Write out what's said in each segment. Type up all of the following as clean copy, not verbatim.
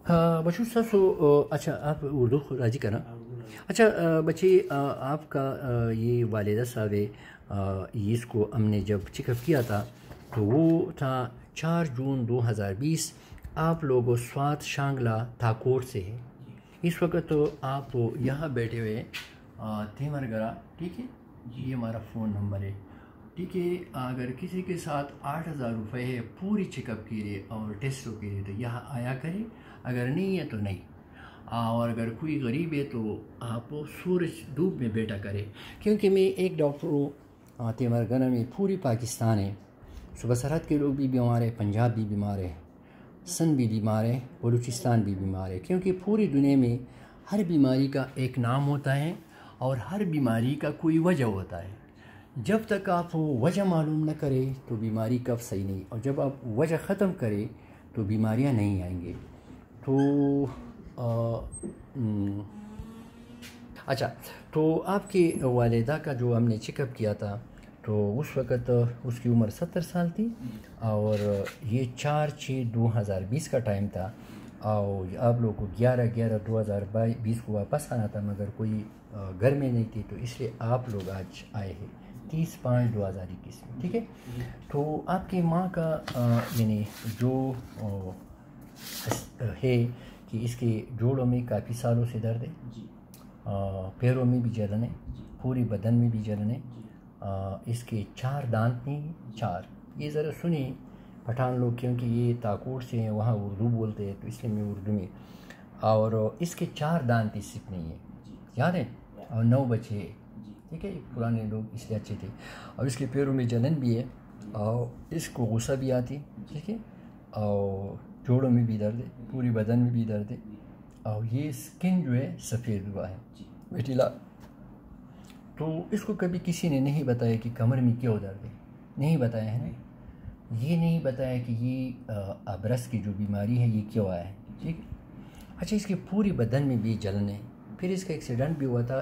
بشیر صاحب اچھا آپ اردو راضی کرنا. اچھا بچے آپ کا یہ والدہ صاحب ہے اس کو ہم نے جب چیک اپ کیا تھا تو وہ تھا 4 جون 2020. آپ لوگ سوات شانگلہ تھاکوٹ سے ہے. اس وقت آپ یہاں بیٹھے ہوئے تیمر گرا. ٹھیک ہے, یہ ہمارا فون نمبر ہے. ٹھیک ہے, اگر کسی کے ساتھ 8,000 روپے ہے پوری چیک اپ کے لیے اور ٹیسٹوں کے لیے تو یہاں آیا کرے, اگر نہیں ہے تو نہیں. اور اگر کوئی غریب ہے تو آپ سورج دھوپ میں بیٹھا کرے, کیونکہ میں ایک ڈاکٹر ہوں تیمر گرا میں. پوری پاکستان ہے, صوبہ سرحد کے لوگ بھی بیمار ہیں, پنجاب بھی بیمار ہے, سندھ بھی بیمار ہے, بلوچستان بھی بیمار ہے. کیونکہ پوری دنیا میں ہر بیماری کا ایک نام ہوتا ہے اور ہر بیماری کا کوئی وجہ ہوتا ہے. جب تک آپ وجہ معلوم نہ کرے تو بیماری کب صحیح نہیں, اور جب آپ وجہ ختم کرے تو بیماریاں نہیں آئیں گے. تو اچھا, تو آپ کی والدہ کا جو ہم نے چیک اپ کیا تھا تو اس وقت اس کی عمر 70 سال تھی, اور یہ 4/6/2020 کا ٹائم تھا, اور آپ لوگوں کو 11/11/2020 کو واپس آنا تھا, مگر کوئی گھر میں نہیں تھی, تو اس لیے آپ لوگ آج آئے ہیں 30/5/2021 میں. ٹھیک ہے, تو آپ کی ماں کا یعنی جو ہے کہ اس کے جوڑوں میں کافی سالوں سے درد ہے, پیروں میں بھی جلن ہے, پوری بدن میں بھی جلن ہے, اس کے 4 دانت نہیں, 4. یہ ذرا سنیں پٹھان لوگ, کیونکہ یہ تاکوٹ سے ہیں, وہاں اردو بولتے ہیں, تو اس لیے میں اردو میں. اور اس کے 4 دانت صرف نہیں ہے, یاد ہے, اور 9 بچے ہیں. ٹھیک ہے, پرانے لوگ اس لیے اچھے تھے. اور اس کے پیروں میں جلن بھی ہے, اور اس کو غصہ بھی آتی. ٹھیک ہے, اور جوڑوں میں بھی درد ہے, پوری بدن میں بھی درد ہے, اور یہ سکن جو ہے سفید ہوا ہے ویٹیلا. تو اس کو کبھی کسی نے نہیں بتایا کہ کمر میں کیوں درد ہے, نہیں بتایا ہے نا, یہ نہیں بتایا کہ یہ ابرس کی جو بیماری ہے یہ کیوں آیا ہے. ٹھیک. اچھا, اس کی پوری بدن میں بھی جلن ہے. پھر اس کا ایکسیڈنٹ بھی ہوا تھا,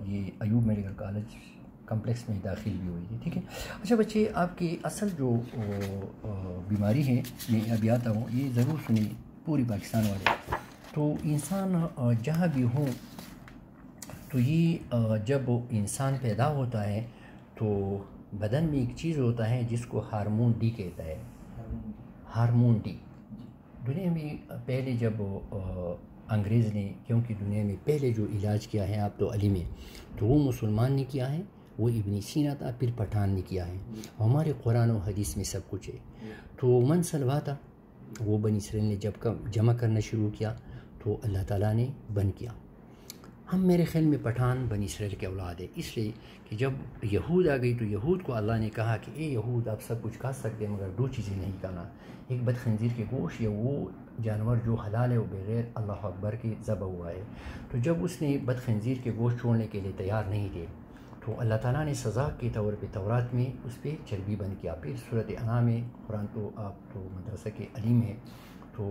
یہ ایوب میڈیکل کالج کمپلیکس میں داخل بھی ہوئی تھی. ٹھیک ہے. اچھا بچے, آپ کی اصل جو بیماری ہے میں ابھی آتا ہوں, یہ ضرور سنیں پوری پاکستان والے. تو انسان جہاں بھی ہوں تو یہ جب انسان پیدا ہوتا ہے تو بدن میں ایک چیز ہوتا ہے جس کو ہارمون ڈی کہتا ہے. ہارمون ڈی دنیا میں پہلے جب انگریز نے, کیونکہ دنیا میں پہلے جو علاج کیا ہے آپ تو علم ہے, تو وہ مسلمان نے کیا ہے, وہ ابن سینا تھا, پھر پٹھان نے کیا ہے. ہمارے قرآن و حدیث میں سب کچھ ہے. تو من سلوا تھا, وہ بنی اسرائیل نے جب جمع کرنا شروع کیا تو اللہ تعالیٰ نے بند کیا. ہم میرے خیال میں پٹھان بنی اسرائیل کے اولاد ہے, اس لیے کہ جب یہود آ گئی تو یہود کو اللہ نے کہا کہ اے یہود, آپ سب کچھ کھا سکتے ہیں مگر 2 چیزیں نہیں کھانا, ایک بد خنزیر کے گوشت, یا وہ جانور جو حلال ہے وہ بغیر اللہ اکبر کے ذبح ہوا ہے. تو جب اس نے بد خنزیر کے گوشت چھوڑنے کے لیے تیار نہیں تھے تو اللہ تعالیٰ نے سزا کے طور پہ تورات میں اس پہ چربی بند کیا. پھر سورۃ انعام میں, قرآن تو آپ تو مدرسہ کے علیم ہے, تو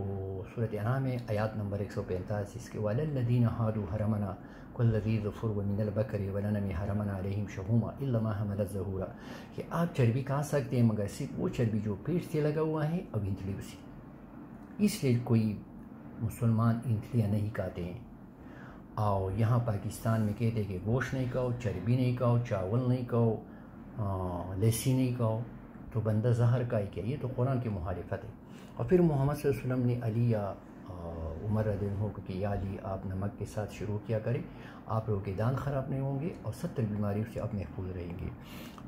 سورۃ انعام میں آیات نمبر 145 اس کے وَلَلَّذِينَ هَادُوا حَرَمْنَا كُلَّ ذِي ظُفُرٍ وَمِنَ الْبَقَرِ وَالْغَنَمِ حَرَمْنَا عَلَيْهِمْ شُحُومًا إِلَّا مَا حَمَلَتْ ظُهُورًا, کہ آپ چربی کھا سکتے ہیں مگر صرف وہ چربی جو پیٹ سے لگا ہوا ہے اور انتلیوں سے. اس لیے کوئی مسلمان انتلیاں نہیں کھاتے ہیں. اور یہاں پاکستان میں کہتے ہیں کہ گوشت نہیں کھاؤ, چربی نہیں کھاؤ, چاول نہیں کھاؤ, لسی نہیں کھاؤ, تو بندہ زہر کا ہی کیا, یہ تو قرآن کی مخالفت ہے. اور پھر محمد صلی اللہ علیہ وسلم نے علی یا عمر رضی اللہ عنہ کو کہ یا علی, آپ نمک کے ساتھ شروع کیا کریں, آپ لوگوں کے دانت خراب نہیں ہوں گے اور 70 بیماریوں سے آپ محفوظ رہیں گے.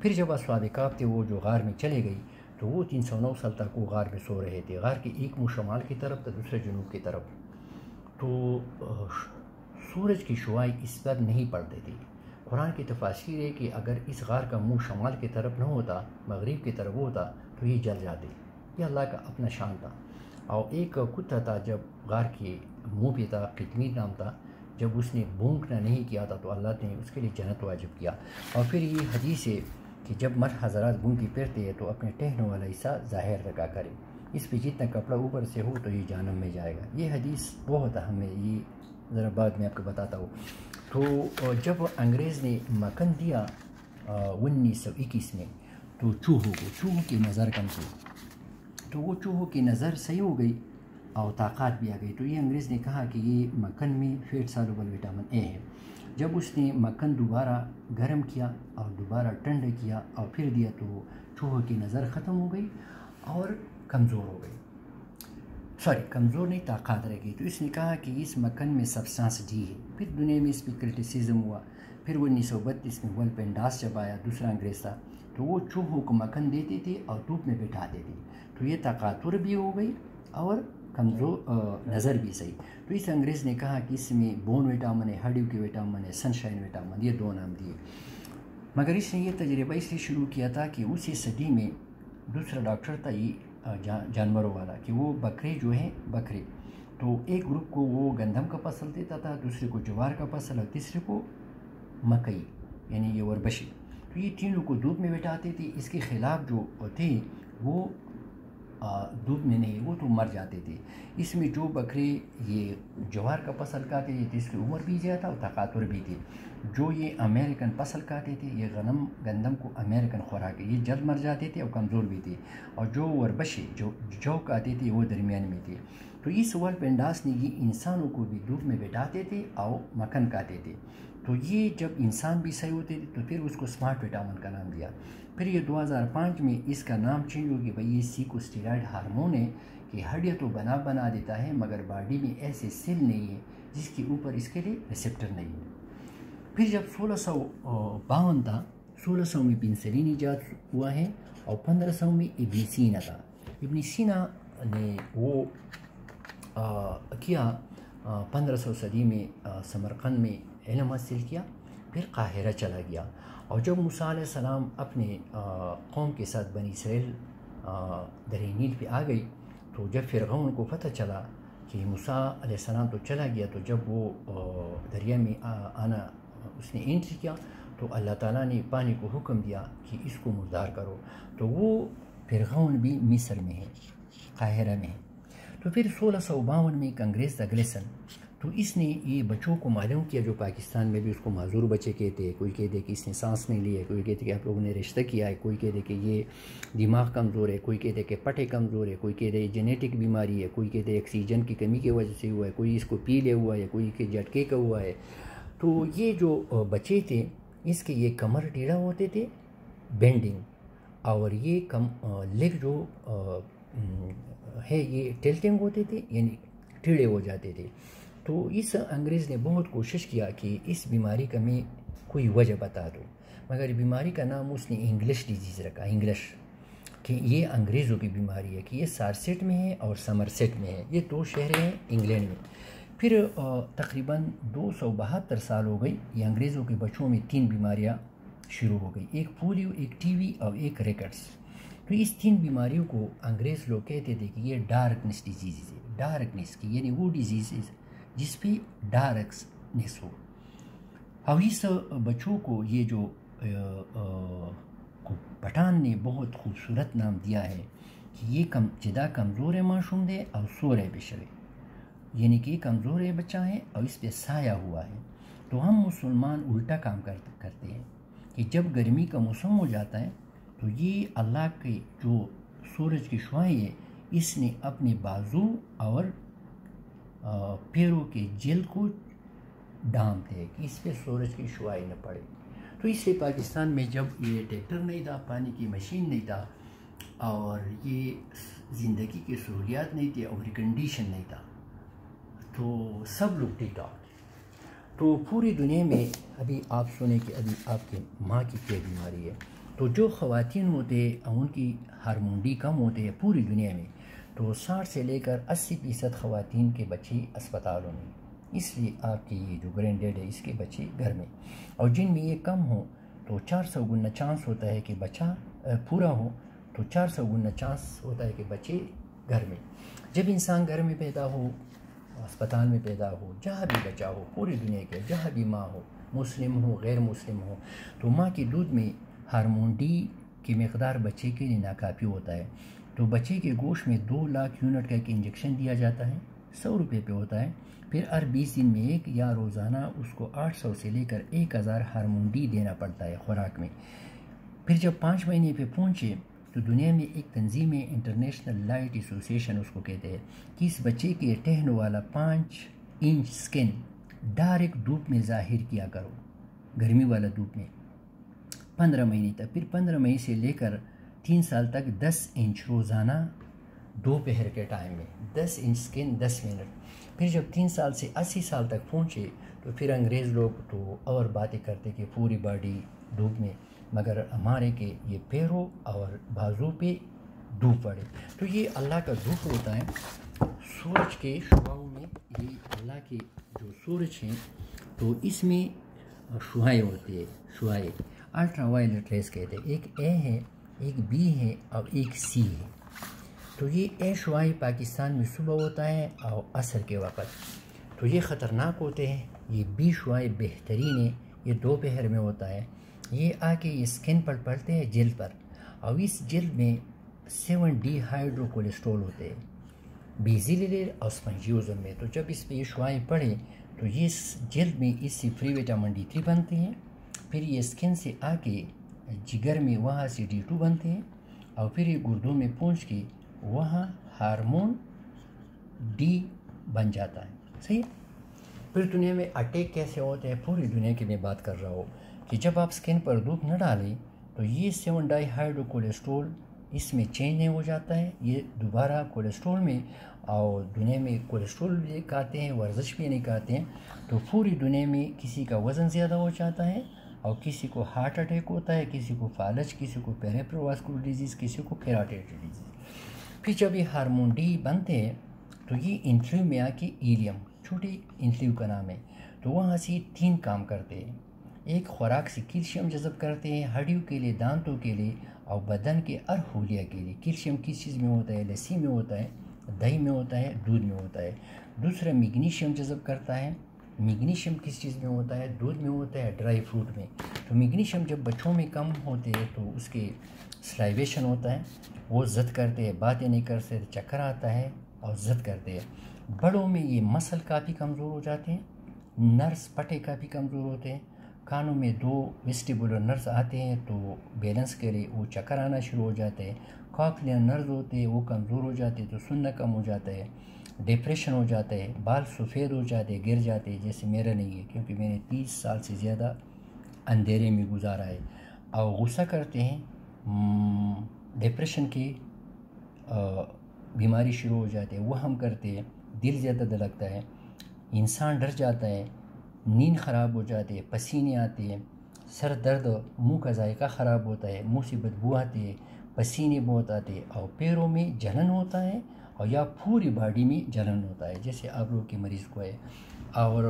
پھر جب اصحاب کہف تھے وہ جو غار میں چلے گئی تو وہ 309 سال تک وہ غار میں سو رہے تھے. غار کے ایک منہ شمال کی طرف تو دوسرے جنوب کی طرف. تو سورج کی شعاع اس پر نہیں پڑتی تھی. قرآن کی تفاسیر ہے کہ اگر اس غار کا منہ شمال کی طرف نہ ہوتا, مغرب کی طرف ہوتا, تو یہ جل جاتے. یہ اللہ کا اپنا شان تھا. اور ایک کتا تھا جب غار کے منہ پہ تھا, قطمیر نام تھا, جب اس نے بھونکنا نہیں کیا تھا تو اللہ نے اس کے لیے جنت واجب کیا. اور پھر یہ حدیث ہے کہ جب مرد حضرات گھومتی پھرتے ہیں تو اپنے ٹہنوں والا حصہ ظاہر رکھا کرے, اس پہ جتنا کپڑا اوپر سے ہو تو یہ جہنم میں جائے گا. یہ حدیث بہت اہم ہے, یہ ذرا بعد میں آپ کو بتاتا ہوں. تو جب انگریز نے مکن دیا 1921 میں تو چوہوں کی نظر کم تھی, تو وہ چوہوں کی نظر صحیح ہو گئی اور طاقت بھی آ گئی. تو یہ انگریز نے کہا کہ یہ مکھن میں فیٹ سالوبل وٹامن اے ہے. جب اس نے مکھن دوبارہ گرم کیا اور دوبارہ ٹھنڈا کیا اور پھر دیا تو چوہوں کی نظر ختم ہو گئی اور کمزور ہو گئی. کمزور نہیں، طاقت رہ گئی. تو اس نے کہا کہ اس مکھن میں سبسٹانس ڈی ہے. پھر دنیا میں اس پہ کرٹیسزم ہوا. پھر 1932 میں ولپینڈاس جب آیا، دوسرا انگریز تھا، تو وہ چوہوں کو مکھن دیتے تھے اور دھوپ میں بٹھاتے تھے. تو یہ طاقتور بھی ہو گئی اور کمزور نظر بھی صحیح. تو اس انگریز نے کہا کہ اس میں بون وٹامن ہے، ہڈیوں کے وٹامن ہے، سنشائن وٹامن، یہ 2 نام دیے. مگر اس نے یہ تجربہ اس لیے شروع کیا تھا کہ اسی صدی میں دوسرا ڈاکٹر تھا یہ جانوروں والا، کہ وہ بکرے جو ہیں بکرے، تو ایک گروپ کو وہ گندم کا فصل دیتا تھا، دوسرے کو جوار کا فصل اور تیسرے کو مکئی یعنی یہ وربشی. تو یہ تینوں کو دھوپ میں بٹھاتے تھے. اس کے خلاف جو تھے وہ دھوپ میں نہیں، وہ تو مر جاتے تھے. اس میں جو بکرے یہ جوار کا فصل کھاتے تھے تو اس کی عمر بھی زیادہ اور طاقتور بھی تھی. جو یہ امریکن فصل کھاتے تھے، یہ گندم کو امریکن خوراک ہے، یہ جلد مر جاتے تھے اور کمزور بھی تھے. اور جو وربشی جو کھاتے تھے وہ درمیان میں تھے. تو اس ولپینڈاس نے یہ انسانوں کو بھی دھوپ میں بٹھاتے تھے اور مکھن کھاتے تھے. تو یہ جب انسان بھی صحیح ہوتے تھے تو پھر اس کو سمارٹ وٹامن کا نام دیا. پھر یہ 2005 میں اس کا نام چینج ہو گیا. بھائی یہ سیکوسٹیرائڈ ہارمون ہے کہ ہڈیاں تو بنا دیتا ہے مگر باڈی میں ایسے سیل نہیں ہے جس کے اوپر اس کے لیے ریسیپٹر نہیں ہے. پھر جب 1652 تھا، 1600 میں پنسلین ایجاد ہوا ہے اور 1500 میں ابن سینا تھا. ابن سینا نے وہ کیا 1500 صدی میں سمرقند میں علم حاصل کیا. پھر قاہرہ چلا گیا. اور جب موسیٰ علیہ السلام اپنے قوم کے ساتھ بنی اسرائیل دریا نیل پہ آ گئی، تو جب فرعون کو پتہ چلا کہ موسیٰ علیہ السلام تو چلا گیا، تو جب وہ دریا میں آنا اس نے انٹری کیا تو اللہ تعالیٰ نے پانی کو حکم دیا کہ اس کو مردار کرو. تو وہ فرعون بھی مصر میں ہے، قاہرہ میں ہے. تو پھر 1652 میں ایک انگریز تھا گلیسن. تو اس نے یہ بچوں کو معلوم کیا جو پاکستان میں بھی اس کو معذور بچے کہتے ہیں. کوئی کہتے کہ اس نے سانس نہیں لی ہے، کوئی کہتے کہ آپ لوگوں نے رشتہ کیا ہے، کوئی کہتے کہ یہ دماغ کمزور ہے، کوئی کہتے کہ پٹے کمزور ہے، کوئی کہتے یہ جینیٹک بیماری ہے، کوئی کہتے آکسیجن کی کمی کی وجہ سے ہوا ہے، کوئی اس کو پی لے ہوا ہے، کوئی کہ جھٹکے کا ہوا ہے. تو یہ جو بچے تھے اس کے یہ کمر ٹیڑھا ہوتے تھے، بینڈنگ، اور یہ لیگ جو ہے یہ ٹلٹنگ ہوتے تھے یعنی ٹیڑھے ہو جاتے تھے. تو اس انگریز نے بہت کوشش کیا کہ اس بیماری کا میں کوئی وجہ بتا دوں، مگر بیماری کا نام اس نے انگلش ڈیزیز رکھا، انگلش، کہ یہ انگریزوں کی بیماری ہے، کہ یہ سارسیٹ میں ہے اور سمرسیٹ میں ہے، یہ 2 شہر ہیں انگلینڈ میں. پھر تقریباً 272 سال ہو گئی یہ انگریزوں کے بچوں میں 3 بیماریاں شروع ہو گئی، ایک پولیو، ایک ٹی وی اور ایک ریکٹس. تو اس 3 بیماریوں کو انگریز لوگ کہتے تھے کہ یہ ڈارکنس ڈیزیز ہے. ڈارکنس کی یعنی وہ ڈیزیز جس پہ ڈارکنس ہو. اور اس بچوں کو یہ جو پٹھان نے بہت خوبصورت نام دیا ہے کہ یہ جدا کمزور ہے معصوم دے اور سور ہے بشوے، یعنی کہ کمزور ہے بچہ ہے اور اس پہ سایہ ہوا ہے. تو ہم مسلمان الٹا کام کرتے ہیں کہ جب گرمی کا موسم ہو جاتا ہے تو یہ اللہ کے جو سورج کی شعاعیں ہے اس نے اپنے بازو اور پیروں کے جل کو ڈھانپتے ہیں کہ اس پہ سورج کی شعاعیں نہ پڑے. تو اس لیے پاکستان میں جب یہ ٹریکٹر نہیں تھا، پانی کی مشین نہیں تھا اور یہ زندگی کی سہولیات نہیں تھی اور ریکنڈیشن نہیں تھا، تو سب لوگ ٹھیک ٹھاک. تو پوری دنیا میں ابھی آپ سنیں کہ ابھی آپ کی ماں کی کیا بیماری ہے. تو جو خواتین ہوتے ہیں ان کی ہارمون ڈی کم ہوتے ہیں پوری دنیا میں، تو 60 سے لے کر 80% خواتین کے بچے اسپتالوں میں. اس لیے آپ کی یہ جو گرینڈ ڈیڈ ہے اس کے بچے گھر میں، اور جن میں یہ کم ہو تو 400 گنا چانس ہوتا ہے کہ بچہ پورا ہو، تو 400 گنا چانس ہوتا ہے کہ بچے گھر میں. جب انسان گھر میں پیدا ہو، اسپتال میں پیدا ہو، جہاں بھی بچہ ہو پوری دنیا کے، جہاں بھی ماں ہو، مسلم ہو غیر مسلم ہو، تو ماں کے دودھ میں ہارمون ڈی کی مقدار بچے کے لیے ناکافی ہوتا ہے. تو بچے کے گوشت میں 2 لاکھ یونٹ کا ایک انجیکشن دیا جاتا ہے، 100 روپے پہ ہوتا ہے. پھر ہر 20 دن میں ایک یا روزانہ اس کو 800 سے لے کر 1000 ہارمون ڈی دینا پڑتا ہے خوراک میں. پھر جب 5 مہینے پہ پہنچے تو دنیا میں ایک تنظیم ہے انٹرنیشنل لائٹ ایسوسیشن اس کو کہتے ہیں کہ اس بچے کے ٹہنے والا 5 انچ سکن ڈائریکٹ دھوپ میں ظاہر کیا کرو، گرمی والا دھوپ میں 15 مہینے تک، پھر 15 مہینے سے لے کر 3 سال تک 10 انچ روزانہ دوپہر کے ٹائم میں 10 انچ سکن 10 منٹ۔ پھر جب 3 سال سے 80 سال تک پہنچے تو پھر انگریز لوگ تو اور باتیں کرتے کہ پوری باڈی دھوپ میں، مگر ہمارے کہ یہ پیروں اور بازو پہ دھوپ پڑے۔ تو یہ اللہ کا دھوپ ہوتا ہے سورج کے شعاؤں میں، یہ اللہ کے جو سورج ہیں تو اس میں شعائیں ہوتے ہیں، شعائیں الٹرا وائلٹ ریز کہتے ہیں، ایک اے ہے، ایک بی ہے اور ایک سی ہے۔ تو یہ اے شعاعی پاکستان میں صبح ہوتا ہے اور عصر کے وقت، تو یہ خطرناک ہوتے ہیں۔ یہ بی شعاعی بہترین ہے، یہ دوپہر میں ہوتا ہے، یہ آ کے یہ اسکن پر پڑتے ہیں جلد پر، اور اس جلد میں 7 ڈی ہائیڈرو کولیسٹرول ہوتے ہیں بیزیلر اور اسپنجیوزم میں۔ تو جب اس پہ یہ شعاعیں پڑے تو یہ جلد میں اس سے فری وٹامن D3 بنتے ہیں، پھر یہ اسکن سے آ کے جگر میں وہاں سے D2 بنتے ہیں، اور پھر یہ گردوں میں پہنچ کے وہاں ہارمون ڈی بن جاتا ہے، صحیح۔ پھر دنیا میں اٹیک کیسے ہوتے ہیں، پوری دنیا کی میں بات کر رہا ہوں کہ جب آپ اسکن پر دھوپ نہ ڈالیں تو یہ 7 ڈائی ہائیڈرو کولیسٹرول اس میں چینج نہیں ہو جاتا ہے، یہ دوبارہ کولیسٹرول میں، اور دنیا میں کولیسٹرول بھی کھاتے ہیں، ورزش بھی نہیں کھاتے ہیں، تو پوری دنیا میں کسی کا وزن زیادہ ہو جاتا ہے، اور کسی کو ہارٹ اٹیک ہوتا ہے، کسی کو فالج، کسی کو پیریفرل واسکولر ڈیزیز، کسی کو کیراٹائڈ ڈیزیز۔ پھر جب یہ ہارمون ڈی بنتے ہیں تو یہ انٹلیو میں آ کے ایلیم، چھوٹی انٹلیو کا نام ہے، تو وہاں سے 3 کام کرتے ہیں۔ ایک خوراک سے کیلشیم جذب کرتے ہیں، ہڈیوں کے لیے، دانتوں کے لیے، اور بدن کے ہر خلیہ کے لیے۔ کیلشیم کس چیز میں ہوتا ہے؟ لسی میں ہوتا ہے، دہی میں ہوتا ہے، دودھ میں ہوتا ہے۔ دوسرا میگنیشیم جذب کرتا ہے، میگنیشیم کس چیز میں ہوتا ہے؟ دودھ میں ہوتا ہے، ڈرائی فروٹ میں۔ تو میگنیشیم جب بچوں میں کم ہوتے ہیں تو اس کے سلائیویشن ہوتا ہے، وہ ضد کرتے ہیں، باتیں نہیں کرتے، چکر آتا ہے اور ضد کرتے ہیں۔ بڑوں میں یہ مسل کافی کمزور ہو جاتے ہیں، نرس پٹے کافی کمزور ہوتے ہیں، کانوں میں 2 ویسٹیبولر نرس آتے ہیں تو بیلنس کے لیے وہ چکر آنا شروع ہو جاتے ہیں، کاکلیئر نرز ہوتے ہیں وہ کمزور ہو جاتے ہیں تو سننا کم ہو جاتا ہے، ڈپریشن ہو جاتا ہے، بال سفید ہو جاتے ہیں، گر جاتے ہیں، جیسے میرا نہیں ہے کیونکہ میں نے 30 سال سے زیادہ اندھیرے میں گزارا ہے، اور غصہ کرتے ہیں، ڈپریشن کی بیماری شروع ہو جاتی ہے، وہم کرتے ہیں، دل زیادہ دھڑکتا ہے، انسان ڈر جاتا ہے، نیند خراب ہو جاتی ہے، پسینے آتے ہیں، سر درد، منہ کا ذائقہ خراب ہوتا ہے، منہ سے بدبو آتی ہے، پسینے بہت آتے ہیں، اور پیروں میں جلن ہوتا ہے، اور یا پوری باڈی میں جلن ہوتا ہے جیسے آپ لوگ کے مریض کو ہے، اور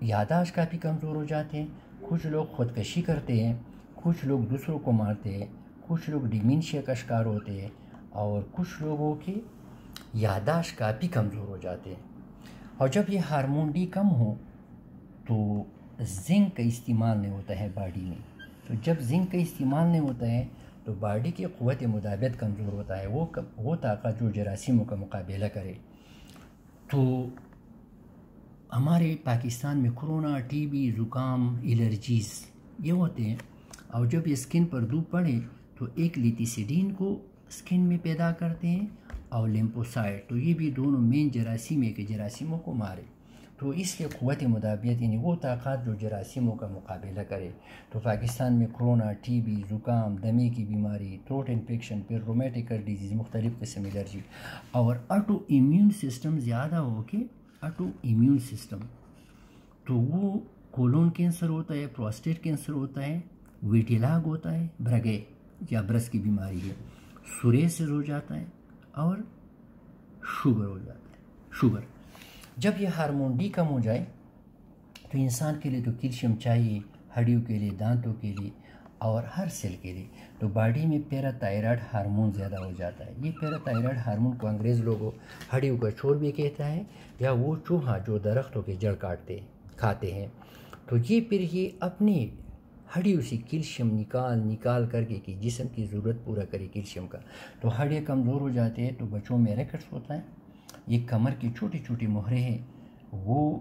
یاداشت کافی کمزور ہو جاتے ہیں، کچھ لوگ خودکشی کرتے ہیں، کچھ لوگ دوسروں کو مارتے ہیں، کچھ لوگ ڈیمینشیا کا شکار ہوتے ہیں، اور کچھ لوگوں کی یاداشت کافی کمزور ہو جاتے ہیں۔ اور جب یہ ہارمون ڈی کم ہو تو زنک کا استعمال نہیں ہوتا ہے باڈی میں، تو جب زنک کا استعمال نہیں ہوتا ہے تو باڈی کی قوت مدافعت کمزور ہوتا ہے، وہ طاقت جو جراثیموں کا مقابلہ کرے۔ تو ہمارے پاکستان میں کرونا، ٹی بی، زکام، الرجیز یہ ہوتے ہیں، اور جب یہ اسکن پر دھوپ پڑے تو ایک لیتیسیڈین کو اسکن میں پیدا کرتے ہیں اور لیمفوسائٹ، تو یہ بھی دونوں مین جراثیم ہے کہ جراثیموں کو مارے، تو اس لیے قوت مدافعت یعنی وہ طاقت جو جراثیموں کا مقابلہ کرے۔ تو پاکستان میں کرونا، ٹی بی، زکام، دمے کی بیماری، تھروٹ انفیکشن، پھر رومیٹیکل ڈیزیز، مختلف قسم الرجی، اور آٹو ایمیون سسٹم زیادہ ہو کے آٹو ایمیون سسٹم، تو وہ کولون کینسر ہوتا ہے، پروسٹیٹ کینسر ہوتا ہے، ویٹیلاگ ہوتا ہے، برگے یا برس کی بیماری ہے، سوریسس ہو جاتا ہے، اور شوگر ہو جاتا ہے، شوگر۔ جب یہ ہارمون ڈی کم ہو جائے تو انسان کے لیے تو کیلشیم چاہیے، ہڈیوں کے لیے، دانتوں کے لیے، اور ہر سیل کے لیے، تو باڈی میں پیراتائرائڈ ہارمون زیادہ ہو جاتا ہے۔ یہ پیراتائرائڈ ہارمون کو انگریز لوگوں ہڈیوں کا چور بھی کہتا ہے، یا وہ چوہا جو درختوں کے جڑ کھاتے ہیں، تو یہ پھر یہ اپنی ہڈیوں سے کیلشیم نکال کر کے کہ جسم کی ضرورت پورا کرے کیلشیم کا، تو ہڈیاں کمزور ہو جاتے ہیں، تو بچوں میں ریکٹس ہوتا ہے، یہ کمر کی چھوٹی چھوٹی مہرے ہیں، وہ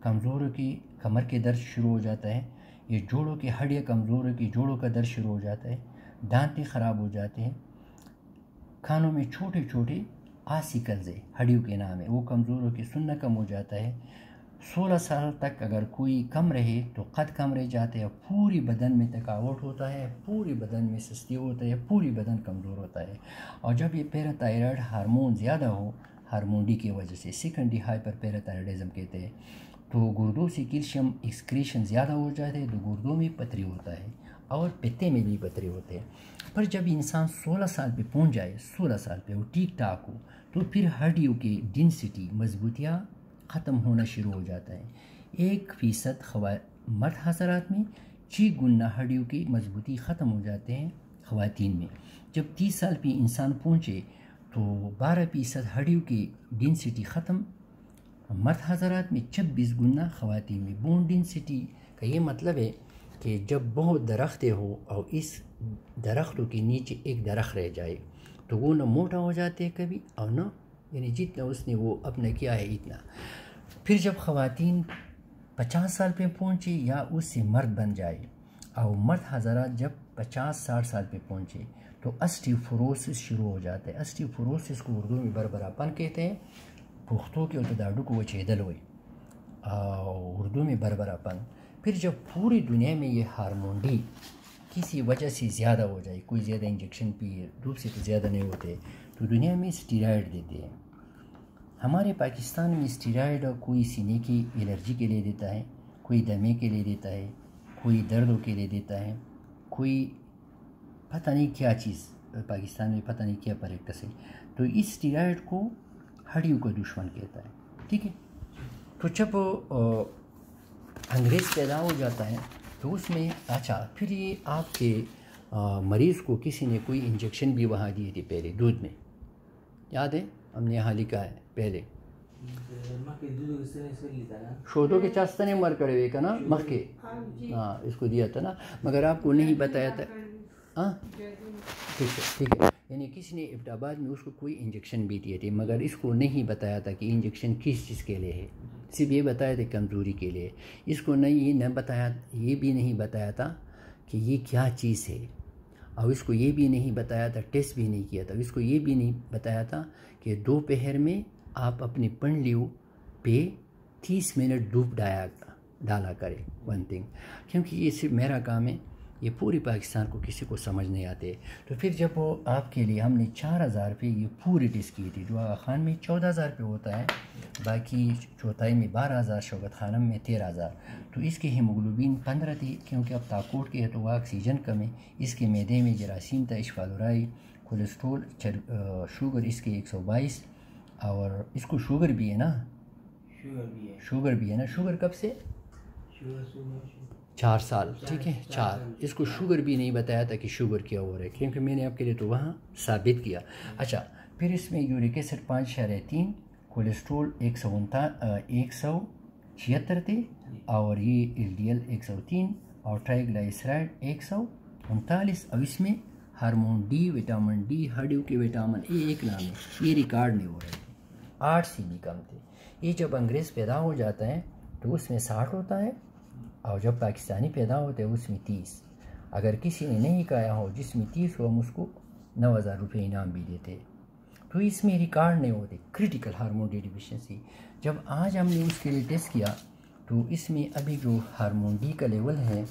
کمزور کی کمر کے درد شروع ہو جاتا ہے، یہ جوڑوں کی ہڈیاں کمزور کی جوڑوں کا درد شروع ہو جاتا ہے، دانتیں خراب ہو جاتے ہیں، کھانوں میں چھوٹے چھوٹے آسیکلز ہے، ہڈیوں کے نام ہے، وہ کمزور ہو کے سننا کم ہو جاتا ہے۔ 16 سال تک اگر کوئی کم رہے تو قد کم رہ جاتے ہیں، پوری بدن میں تھکاوٹ ہوتا ہے، پوری بدن میں سستی ہوتا ہے، پوری بدن کمزور ہوتا ہے۔ اور جب یہ پیراتھائرائڈ ہارمون زیادہ ہو، ہارمون ڈی کی وجہ سے، سیکنڈری ہائپر پیراتھائرائڈزم کہتے ہیں، تو گردوں سے کیلشیم ایکسکریشن زیادہ ہو جاتے ہیں، تو گردوں میں پتھری ہوتا ہے اور پتے میں بھی پتھری ہوتے ہیں۔ پر جب انسان 16 سال پہ پہنچ جائے، 16 سال پہ وہ ٹھیک ٹھاک ہو، تو پھر ہڈیوں کی ڈینسٹی، مضبوطیاں ختم ہونا شروع ہو جاتا ہے۔ 1% مرد حضرات میں 6 گنا ہڈیوں کی مضبوطی ختم ہو جاتے ہیں خواتین میں۔ جب 30 سال پہ انسان پہنچے تو 12% ہڈیوں کی ڈینسٹی ختم مرد حضرات میں، 26 گنا خواتین میں۔ بون ڈینسٹی کا یہ مطلب ہے کہ جب بہت درختیں ہو اور اس درختوں کے نیچے ایک درخت رہ جائے تو وہ نہ موٹا ہو جاتے کبھی اور نہ، یعنی جتنا اس نے وہ اپنا کیا ہے اتنا۔ پھر جب خواتین 50 سال پہ پہنچے یا اس سے مرد بن جائے، اور مرد حضرات جب 50-60 سال پہ پہنچے تو اسٹیوفوروسس شروع ہو جاتا ہے۔ اسٹیوفوروسس کو اردو میں بربراپن کہتے ہیں، پختوں کے اتداڈو کو وہ چیدل ہوئے، اردو میں بربراپن۔ پھر جب پوری دنیا میں یہ ہارمون ڈی کسی وجہ سے زیادہ ہو جائے، کوئی زیادہ انجیکشن پیے، دھوپ سے تو زیادہ نہیں ہوتے، تو دنیا میں اسٹیرائڈ دیتے ہیں۔ ہمارے پاکستان میں اسٹیرائڈ کوئی سینے کی الرجی کے لیے دیتا ہے، کوئی دمے کے لیے دیتا ہے، کوئی دردوں کے لیے دیتا ہے، کوئی پتہ نہیں کیا چیز، پاکستان میں پتہ نہیں کیا پریکٹس ہے، تو اس اسٹیرائڈ کو ہڈیوں کا دشمن کہتا ہے، ٹھیک ہے۔ تو جب انگریز پیدا ہو جاتا ہے تو اس میں اچھا پھر یہ آپ کے مریض کو کسی نے کوئی انجیکشن بھی وہاں دی تھی پہلے دودھ میں، یاد ہے؟ ہم نے یہاں لکھا ہے پہلے شودوں کے چاستنے مر کڑے ہوئے کا نا مخ کے، ہاں اس کو دیا تھا نا، مگر آپ کو نہیں بتایا تھا، ہاں ٹھیک ہے، یعنی کسی نے ابٹاباد میں اس کو کوئی انجیکشن بھی دیے تھے، مگر اس کو نہیں بتایا تھا کہ انجیکشن کس چیز کے لیے ہے، صرف یہ بتایا تھا کمزوری کے لیے۔ اس کو نہیں بتایا، یہ بھی نہیں بتایا تھا کہ یہ کیا چیز ہے، اور اس کو یہ بھی نہیں بتایا تھا، ٹیسٹ بھی نہیں کیا تھا، اس کو یہ بھی نہیں بتایا تھا کہ دوپہر میں آپ اپنی پنڈلیوں پہ 30 منٹ دھوپ ڈالا کرے، ون تھنگ، کیونکہ یہ صرف میرا کام ہے، یہ پوری پاکستان کو کسی کو سمجھ نہیں آتے۔ تو پھر جب وہ آپ کے لیے ہم نے 4000 روپے یہ پوری ٹیسٹ کی تھی، جو آغا خان میں 14000 روپے ہوتا ہے، باقی چوتھائی میں 12000، شوکت خانم میں 13000، تو اس کی ہیموگلوبین 15 تھی، کیونکہ اب تاکوٹ کے ہے تو وہ آکسیجن کم ہے، اس کے معدے میں جراثیم تھا، اشفالورائی، کولیسٹرول، شوگر اس کے 122، اور اس کو شوگر بھی ہے نا، شوگر بھی ہے نا، شوگر کب سے 4 سال، ٹھیک ہے 4، اس کو شوگر بھی نہیں بتایا تھا کہ شوگر کیا ہو رہا ہے، کیونکہ میں نے آپ کے لیے تو وہاں ثابت کیا۔ اچھا پھر اس میں یورک ایسڈ 5.3، کولیسٹرول 176 تھے، اور یہ LDL 103، اور ٹرائیگلائسرائڈ 139، اور اس میں ہارمون ڈی، وٹامن ڈی، ہڈیوں کے وٹامن اے ایک نام ہے، یہ ریکارڈ نہیں ہو رہے تھے، 8 سے بھی کم تھے۔ یہ جب انگریز پیدا ہو جاتا ہے تو اس میں 60 ہوتا ہے، اور جب پاکستانی پیدا ہوتے ہیں اس میں 30۔ اگر کسی نے نہیں کہا ہو جس میں 30 ہو، ہم اس کو 9000 روپے انعام بھی دیتے، تو اس میں ریکارڈ نہیں ہوتے کریٹیکل ہارمون ڈی ڈیفیشنسی۔ جب آج ہم نے اس کے لیے ٹیسٹ کیا تو اس میں ابھی جو ہارمون ڈی کا لیول ہے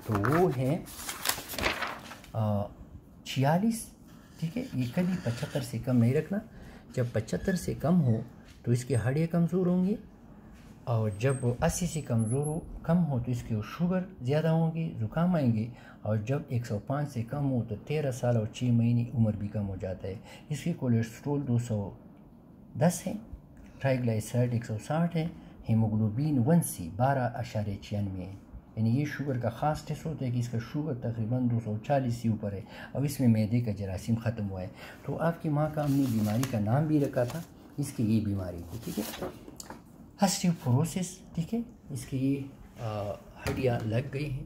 تو وہ ہے 46، ٹھیک ہے، یہ کبھی 75 سے کم نہیں رکھنا، جب 75 سے کم ہو تو اس کے ہڈیاں کمزور ہوں گی، اور جب 80 سے کم ہو تو اس کے شوگر زیادہ ہوں گی، زکام آئیں گے، اور جب 105 سے کم ہو تو 13 سال اور 6 مہینے عمر بھی کم ہو جاتا ہے۔ اس کے کولیسٹرول 210 ہے، ٹرائیگلائسرائڈ 160 ہے، ہیموگلوبین 1C 12.96 ہے، یعنی یہ شوگر کا خاص ٹیسٹ ہوتا ہے کہ اس کا شوگر تقریباً 240 سے اوپر ہے، اور اس میں معدے کا جراثیم ختم ہوا ہے۔ تو آپ کی ماں کا ہم نے بیماری کا نام بھی رکھا تھا، اس کی یہ بیماری تھی، ٹھیک ہے، اسٹیوفوروسس، ٹھیک ہے، اس کی یہ ہڈیاں لگ گئی ہیں،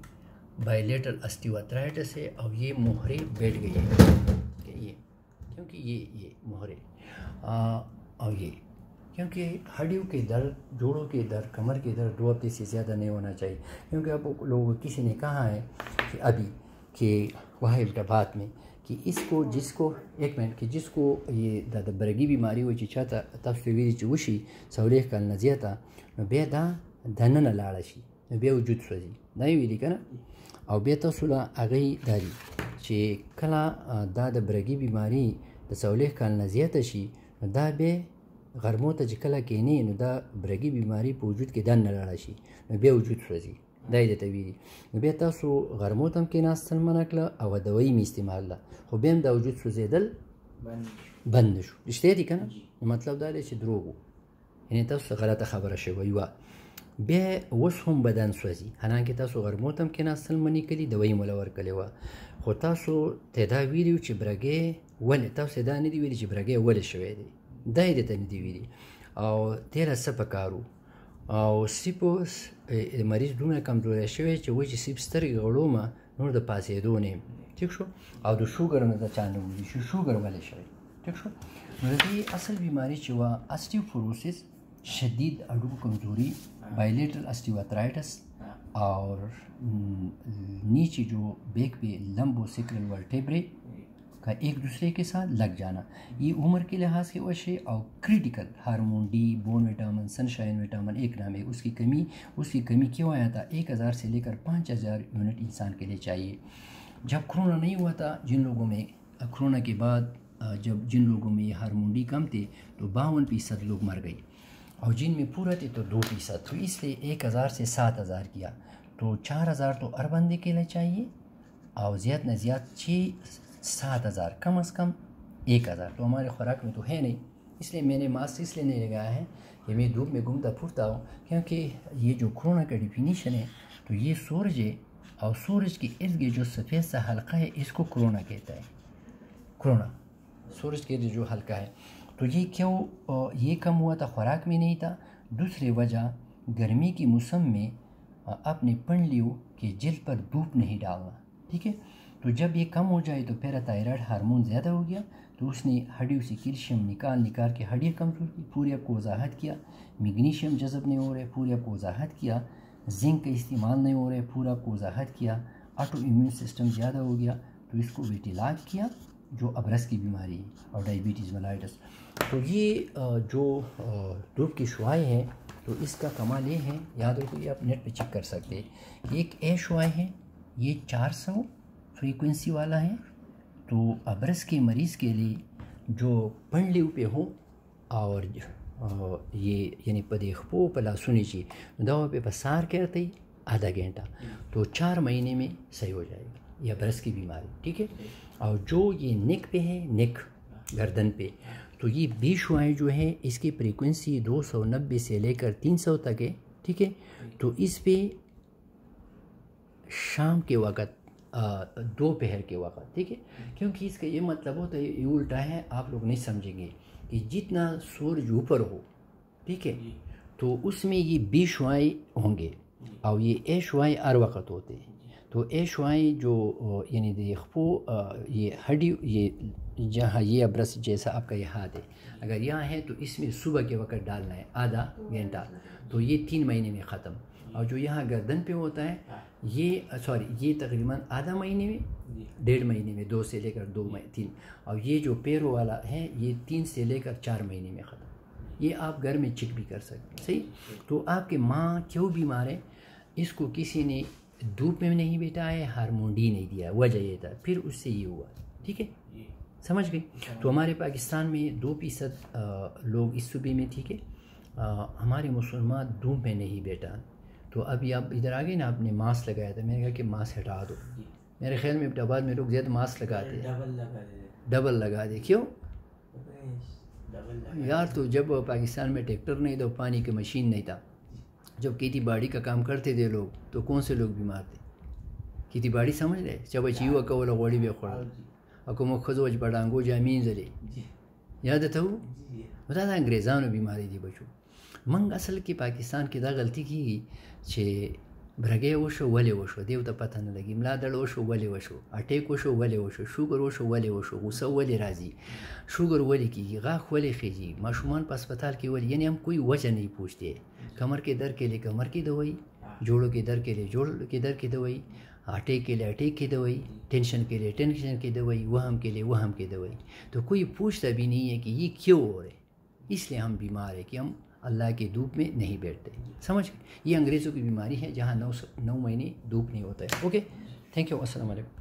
بائیلیٹرل اسٹیوارتھرائٹس ہے، اور یہ مہرے بیٹھ گئی ہیں، کہ یہ کیونکہ یہ مہرے، اور یہ کیونکہ ہڈیوں کے درد، جوڑوں کے درد، کمر کے درد 2 ہفتے سے زیادہ نہیں ہونا چاہیے، کیونکہ اب لوگوں کسی نے کہا ہے کہ ابھی کہ وہاں التبات میں کہ اس کو جس کو ایک منٹ کہ جس کو یہ د برګي بیماری وي چې چاته تاسو ویلي چې وشي څلوېښت کال نه زیاته نو بیا دا دننه لاړه شي نو بیا وجود سوځي دا یې ویلي که نه او بیا تاسو له هغې دا دي چې کله دا د برګي بیماري د څلوېښت کال نه زیاته شي نو دا بیا غرمو ته چې کله کښېني نو دا برګي بیماري په وجود کې دننه لاړه شي نو بیا وجود سوځي دا یې درته ویلي نو بیا تاسو غرمو ته هم کښېناستل منع کړه او دوایي مې استعمال ده خو بیا هم دا وجود سوځېدل بند نه شو رښتیا دي که نه نو مطلب دا دی چې دروغ و یعنې تاسو ته غلطه خبره شوې وه بیا اوس هم بدن سوځي حالانکې تاسو غرمو ته هم کښېناستل منع کړي دوایي مو له ورکړې وه خو تاسو ته دا ویلي چې برګې ولې تاسو دا نه دي ویلي چې برګې ولې شوی دی دا یې درته نه دي ویلي او تېره څه پکار و او سیپ اوس مریض دومره کمزوری شوی چې وایي چې سیپ سترګې غړومه نور د پاسېدو نه یم ټیک شو او د شوګر نه د چا نه ویلي چې شوګر ولې شوی ټیک شو نو د دې اصل بیماری چې وه اسټیوفوروسس شدید ہڈوکو کمزوری بائلیٹرل اسٹیوارترائٹس اور نیچے جو بیک پہ لمبو سیکرل ورٹیبرے کا ایک دوسرے کے ساتھ لگ جانا یہ عمر کے لحاظ سے وجہ اور critical hormone D bone vitamin Sunshine vitamin ایک نام ہے اس کی کمی کیوں آیا تھا 1000 سے لے کر 5000 یونٹ انسان کے لیے چاہیے جب کرونا نہیں ہوا تھا جن لوگوں میں کرونا کے بعد جن لوگوں میں یہ ہارمون ڈی کم تھے تو 52% لوگ مر گئے اور جن میں پورا تھے تو 2%، تو اس لیے 1000 سے 7000 کیا تو 4000 تو ہر بندے کے لیے چاہیے اور زیادہ نہ زیادہ 7000 کم از کم 1000 تو ہمارے خوراک میں تو ہے نہیں، اس لیے میں نے ماسک اس لیے نہیں لگایا ہے کہ میں دھوپ میں گھومتا پھرتا ہوں کیونکہ یہ جو کرونا کا ڈیفینیشن ہے تو یہ سورج ہے اور سورج کے ارد گرد جو سفید سا حلقہ ہے اس کو کرونا کہتا ہے، کرونا سورج کے ارد جو حلقہ ہے تو یہ کیوں یہ کم ہوا تھا خوراک میں نہیں تھا، دوسری وجہ گرمی کی موسم میں اپنے پنڈلیوں کے جلد پر دھوپ نہیں ڈالنا، ٹھیک ہے، تو جب یہ کم ہو جائے تو پیراتھائرائڈ ہارمون زیادہ ہو گیا تو اس نے ہڈیوں سے کیلشیم نکال کے ہڈیاں کمزور کی، پوریا کو وضاحت کیا، میگنیشیم جذب نہیں ہو رہے پوریا کو وضاحت کیا، زنک کا استعمال نہیں ہو رہے پورا کو وضاحت کیا، آٹو امیون سسٹم زیادہ ہو گیا تو اس کو ویٹیلاج کیا جو ابرس کی بیماری ہے اور ڈائبٹیز ملائٹس۔ تو یہ جو دھوپ کی شعاعیں ہیں تو اس کا کمال یہ ہے، یاد رکھو یہ آپ نیٹ پہ چیک کر سکتے ہیں، ایک اے شعاع ہے یہ 400 فریکوینسی والا ہے، تو ابرس کے مریض کے لیے جو پنڈلیوں پہ ہو اور یہ یعنی پدے خپو پلا سنی چی دوا پہ پسار کرتے ہی آدھا گھنٹہ تو 4 مہینے میں صحیح ہو جائے گا یہ ابرس کی بیماری، ٹھیک ہے، اور جو یہ نیک پہ ہے نیک گردن پہ تو یہ 20 شعاعیں جو ہیں اس کی فریکوینسی 290 سے لے کر 300 تک ہے، ٹھیک ہے، تو اس پہ شام کے وقت دوپہر کے وقت، ٹھیک ہے، کیونکہ اس کا یہ مطلب ہوتا ہے یہ الٹا ہے، آپ لوگ نہیں سمجھیں گے کہ جتنا سورج اوپر ہو، ٹھیک ہے، تو اس میں یہ 20 شعاعیں ہوں گے اور یہ اے شعاعیں ہر وقت ہوتے ہیں، تو اے شعاعیں جو یعنی دیکھو یہ ہڈی یہ جہاں یہ ابرس جیسا آپ کا یہ ہاتھ ہے اگر یہاں ہے تو اس میں صبح کے وقت ڈالنا ہے آدھا گھنٹہ تو یہ 3 مہینے میں ختم، اور جو یہاں گردن پہ ہوتا ہے یہ تقریباً آدھا مہینے میں 1.5 مہینے میں 2 سے لے کر 3، اور یہ جو پیروں والا ہے یہ 3 سے لے کر 4 مہینے میں ختم، یہ آپ گھر میں چیک بھی کر سکتے ہیں، صحیح، تو آپ کے ماں کیوں بیمار ہے اس کو کسی نے دھوپ میں نہیں بیٹا ہے ہارمون ڈی نہیں دیا، وجہ یہ تھا، پھر اس سے یہ ہوا، ٹھیک ہے، سمجھ گئے، تو ہمارے پاکستان میں 2% لوگ اس صوبے میں، ٹھیک ہے، ہمارے مسلمان دھوپ میں نہیں بیٹا، تو ابھی آپ ادھر آ گئے نا، آپ نے ماسک لگایا تھا، میں نے کہا کہ ماسک ہٹا دو، میرے خیال میں ابتداد میں لوگ زیادہ ماسک لگاتے ہیں، ڈبل لگا دے، کیوں یار، تو جب پاکستان میں ٹریکٹر نہیں تھا پانی کی مشین نہیں تھا، جب کھیتی باڑی کا کام کرتے تھے لوگ تو کون سے لوگ بیمار تھے، کھیتی باڑی سمجھ رہے، جب اچیو کولا غوڑی بے خوڑا اکو خزوج بڑانگو جامین زلے یاد تھا وہ بتا تھا انگریزانو بیماری دی بچو منگ اصل کی پاکستان کی دا غلطی کی چھے برگے وشو ولی وشو دیو تا پتہ نہ لگی، ملادڑ وشو ولی وشو، اٹیک وشو ولی وشو، شوگر وشو ولی وشو، غصہ ولی راضی، شوگر ولی کی، غاخ ولی خیجی، معشومان پا اسپتال کی ولی، یعنی ہم کوئی وجہ نہیں پوچھتے، کمر کے در کے لیے کمر کی دوائی، جوڑوں کے در کے لیے جوڑوں کے در کی دوائی، اٹیک کے لیے اٹیک کی دوائی، ٹینشن کے لیے ٹینشن کی دوائی، وہم کے لیے وہم کی دوائی. تو کوئی پوچھتا بھی نہیں ہے کہ یہ کیوں ہو رہا ہے. اس لیے ہم بیمار ہیں کہ ہم اللہ کی دھوپ میں نہیں بیٹھتے. سمجھ گئے؟ یہ انگریزوں کی بیماری ہے جہاں 9 مہینے دھوپ نہیں ہوتا ہے. اوکے، تھینک یو، السلام علیکم.